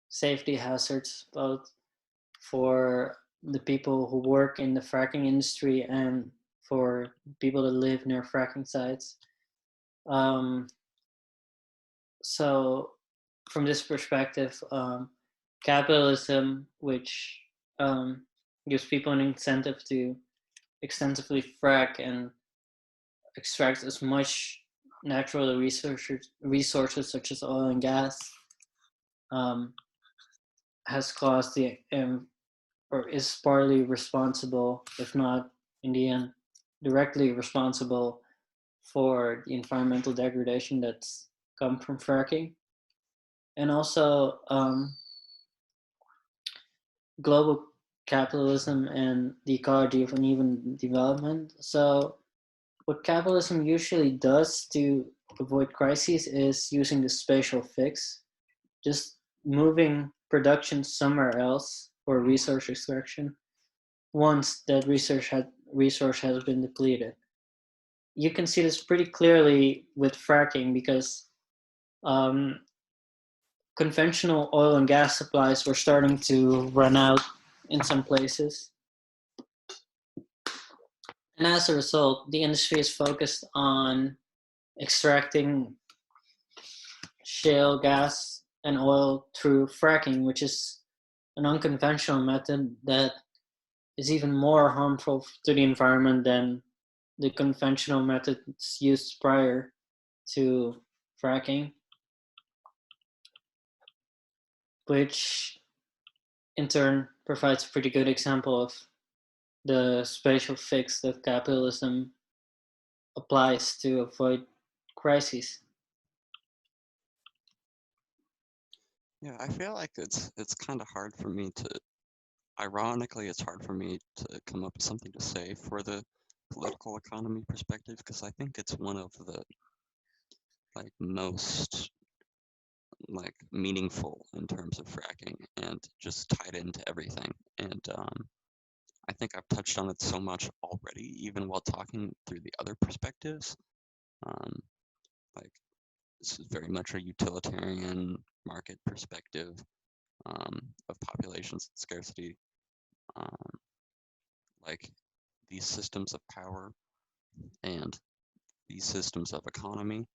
safety hazards, both for the people who work in the fracking industry and for people that live near fracking sites. So, from this perspective, capitalism, which gives people an incentive to extensively frack and extract as much natural resources such as oil and gas, has caused the or is partly responsible, if not in the end directly responsible, for the environmental degradation that's come from fracking, and also global capitalism and the ecology of uneven development. So, what capitalism usually does to avoid crises is using the spatial fix, just moving production somewhere else for resource extraction once that resource has been depleted. You can see this pretty clearly with fracking because um, conventional oil and gas supplies were starting to run out in some places. And as a result, the industry is focused on extracting shale gas and oil through fracking, which is an unconventional method that is even more harmful to the environment than the conventional methods used prior to fracking, which in turn provides a pretty good example of the spatial fix that capitalism applies to avoid crises. Yeah, I feel like it's kind of hard for me to, ironically, it's hard for me to come up with something to say for the political economy perspective because I think it's one of the most meaningful in terms of fracking and just tied into everything. And I think I've touched on it so much already, even while talking through the other perspectives. Um, like this is very much a utilitarian market perspective of population scarcity. Um, like these systems of power and these systems of economy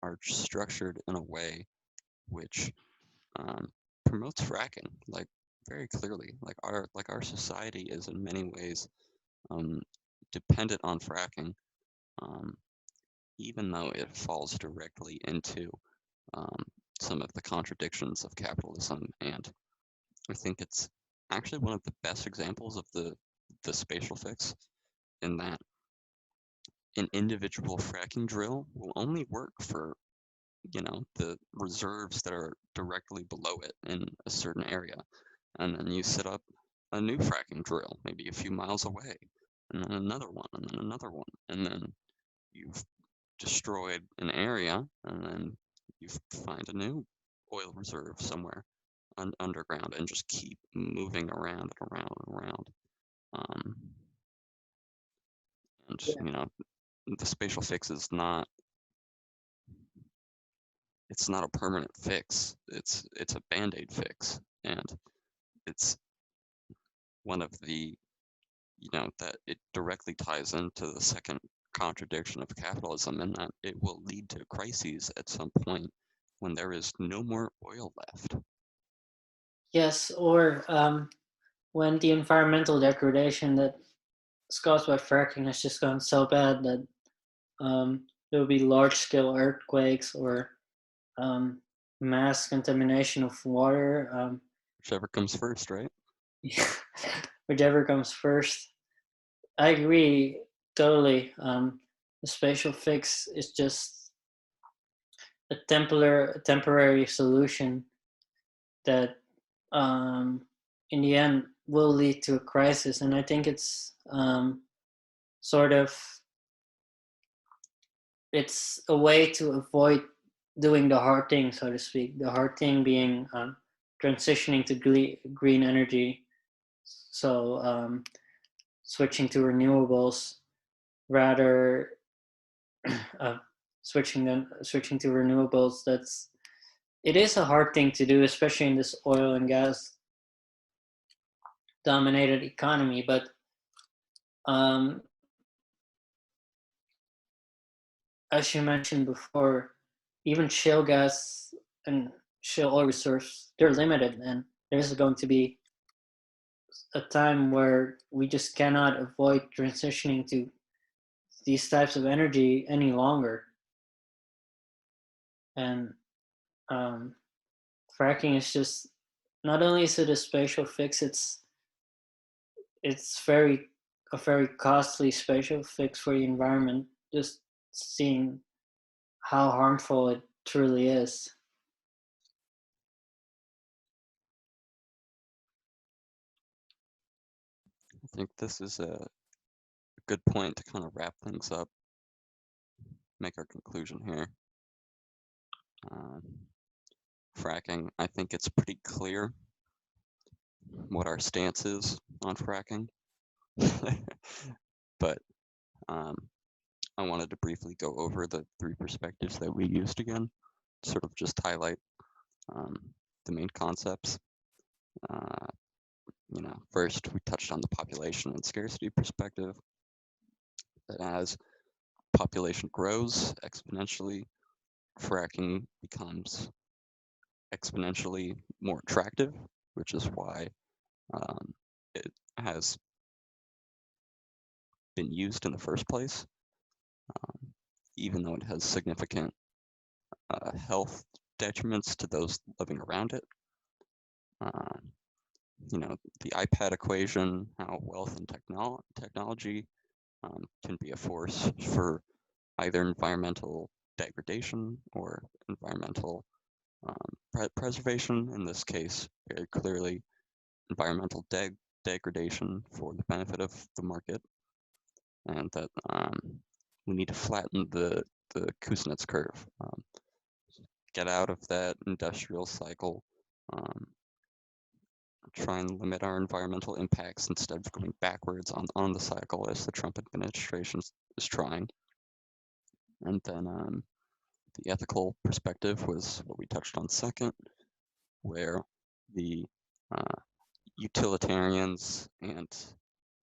are structured in a way which promotes fracking, like very clearly. Like our society is in many ways dependent on fracking, um, even though it falls directly into um, some of the contradictions of capitalism. And I think it's actually one of the best examples of the spatial fix in that an individual fracking drill will only work for the reserves that are directly below it in a certain area. And then you set up a new fracking drill, maybe a few miles away, and then another one, and then another one. And then you've destroyed an area, and then you find a new oil reserve somewhere underground and just keep moving around and around and around. And, Yeah. the spatial fix is not it's not a permanent fix. It's a band-aid fix, and it's one of the that it directly ties into the second contradiction of capitalism, and that it will lead to crises at some point when there is no more oil left. Yes, or when the environmental degradation that's caused by fracking has just gone so bad that there will be large-scale earthquakes or mass contamination of water. Whichever comes first, right? Whichever comes first. I agree totally. The spatial fix is just a temporary solution that, in the end, will lead to a crisis. And I think it's sort of it's a way to avoid doing the hard thing, so to speak. The hard thing being transitioning to green energy. So switching to renewables rather uh, switching to renewables. It is a hard thing to do, especially in this oil and gas dominated economy. But um, as you mentioned before, even shale gas and shale oil reserves, they're limited, and there's going to be a time where we just cannot avoid transitioning to these types of energy any longer. And um, fracking is just not only is it a spatial fix, it's a very costly spatial fix for the environment. Just seeing how harmful it truly is. I think this is a good point to kind of wrap things up, make our conclusion here. Fracking, I think it's pretty clear what our stance is on fracking. But I wanted to briefly go over the three perspectives that we used again, sort of just highlight the main concepts. First we touched on the population and scarcity perspective, that as population grows exponentially, fracking becomes exponentially more attractive, which is why it has been used in the first place, even though it has significant health detriments to those living around it. The iPad equation, how wealth and technology can be a force for either environmental degradation or environmental preservation. In this case, very clearly environmental degradation for the benefit of the market, and that we need to flatten the Kuznets curve, get out of that industrial cycle, try and limit our environmental impacts instead of going backwards on the cycle as the Trump administration is trying. And then the ethical perspective was what we touched on second, where the utilitarians and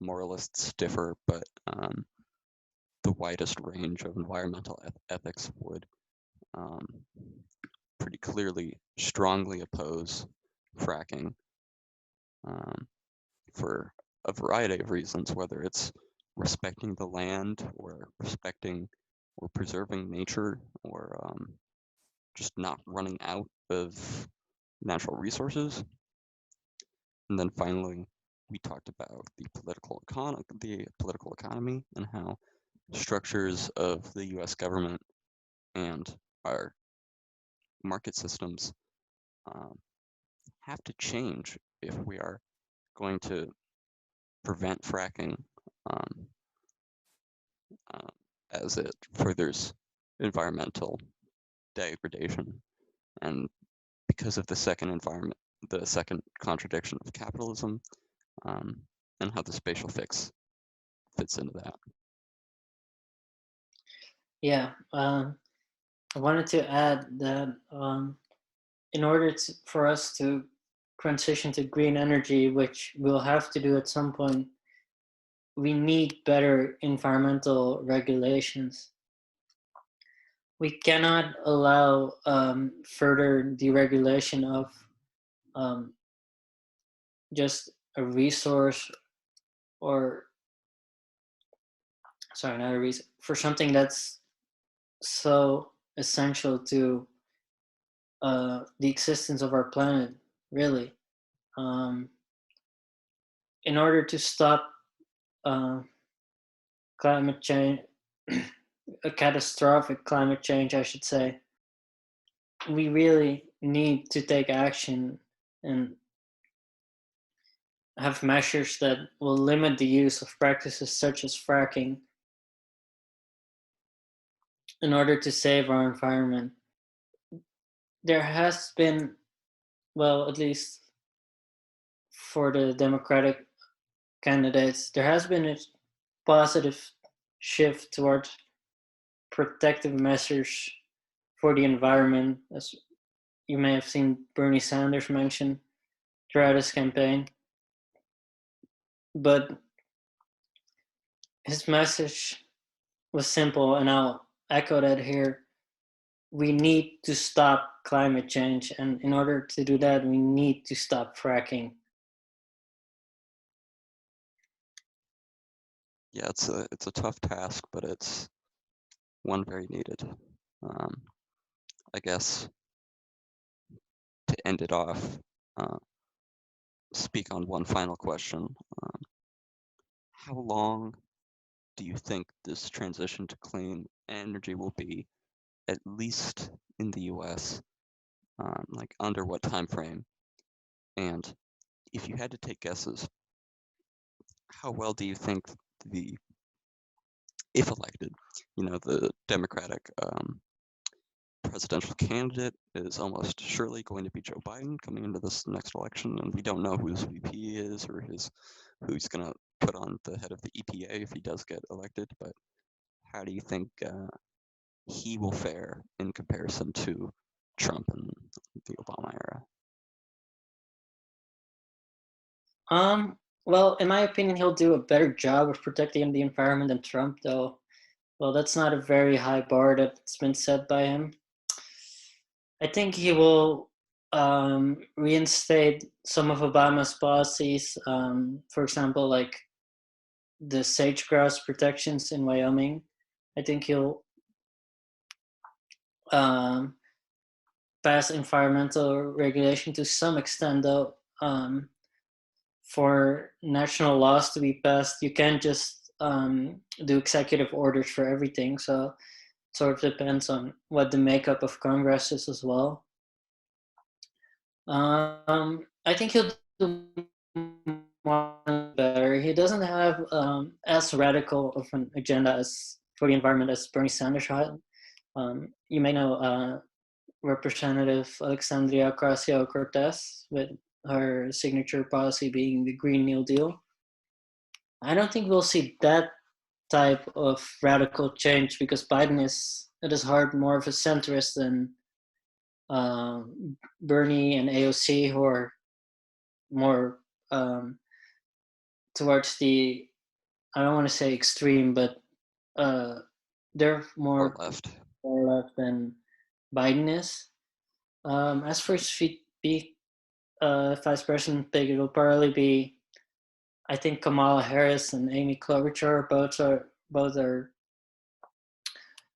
moralists differ, but the widest range of environmental ethics would pretty clearly strongly oppose fracking for a variety of reasons, whether it's respecting the land or respecting or preserving nature, or just not running out of natural resources. And then finally, we talked about the political economy and how structures of the U.S. government and our market systems have to change if we are going to prevent fracking um, as it furthers environmental degradation. And because of the second contradiction of capitalism, and how the spatial fix fits into that. Yeah, I wanted to add that in order for us to transition to green energy, which we'll have to do at some point, we need better environmental regulations. We cannot allow further deregulation of um, just a resource, or sorry, not a reason, for something that's so essential to the existence of our planet, really. Um, in order to stop uh, climate change, a catastrophic climate change, I should say, we really need to take action and have measures that will limit the use of practices such as fracking in order to save our environment. There has been, well, at least for the Democratic candidates, there has been a positive shift towards protective measures for the environment, as you may have seen Bernie Sanders mention throughout his campaign. But his message was simple, and I'll echo that here. We need to stop climate change, and in order to do that, we need to stop fracking. Yeah, it's a tough task, but it's one very needed. I guess to end it off, uh, speak on one final question. How long do you think this transition to clean energy will be, at least in the US? Like under what time frame? And if you had to take guesses, how well do you think the, if elected, the Democratic presidential candidate is almost surely going to be Joe Biden coming into this next election, and we don't know who his VP is or who he's going to put on the head of the EPA if he does get elected. But how do you think he will fare in comparison to Trump and the Obama era? Well, in my opinion, he'll do a better job of protecting the environment than Trump, though. Well, that's not a very high bar that's been set by him. I think he will reinstate some of Obama's policies. For example, like the sage grouse protections in Wyoming. I think he'll um, pass environmental regulation to some extent, though. For national laws to be passed, you can't just do executive orders for everything. So it sort of depends on what the makeup of Congress is as well. I think he'll do better. He doesn't have as radical of an agenda as for the environment as Bernie Sanders had. You may know Representative Alexandria Ocasio-Cortez, with her signature policy being the Green New Deal. I don't think we'll see that type of radical change because Biden is, at his heart, more of a centrist than Bernie and AOC, who are more towards the, I don't want to say extreme, but they're Or more left? far left than Biden is. As for his vice president pick, it'll probably be, I think, Kamala Harris and Amy Klobuchar. Both are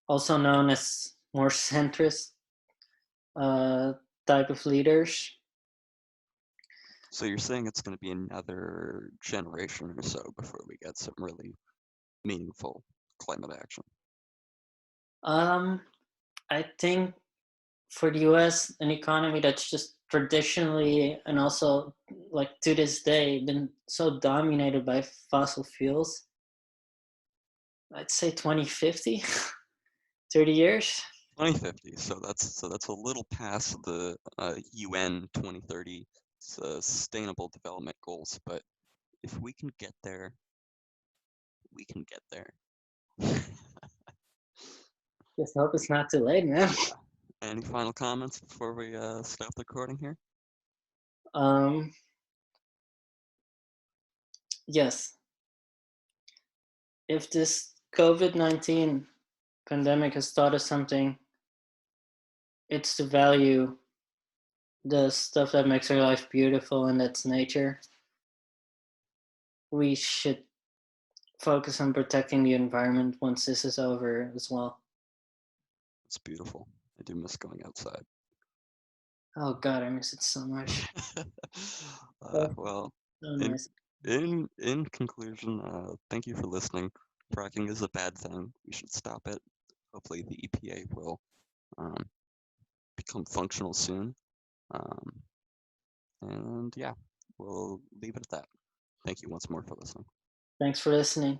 also known as more centrist type of leaders. So you're saying it's going to be another generation or so before we get some really meaningful climate action? Um, I think for the US, an economy that's just traditionally and also like to this day been so dominated by fossil fuels, I'd say 2050, 30 years. 2050. So that's a little past the UN 2030 Sustainable Development Goals. But if we can get there, we can get there. Just hope it's not too late, man. Any final comments before we stop the recording here? Um, yes. If this COVID-19 pandemic has taught us something, it's to value the stuff that makes our life beautiful, and that's nature. We should focus on protecting the environment once this is over as well. It's beautiful. I do miss going outside. Oh God, I miss it so much. Well, So in nice. in conclusion, thank you for listening. Fracking is a bad thing. We should stop it. Hopefully, the EPA will um, become functional soon. Um, and yeah, we'll leave it at that. Thank you once more for listening. Thanks for listening.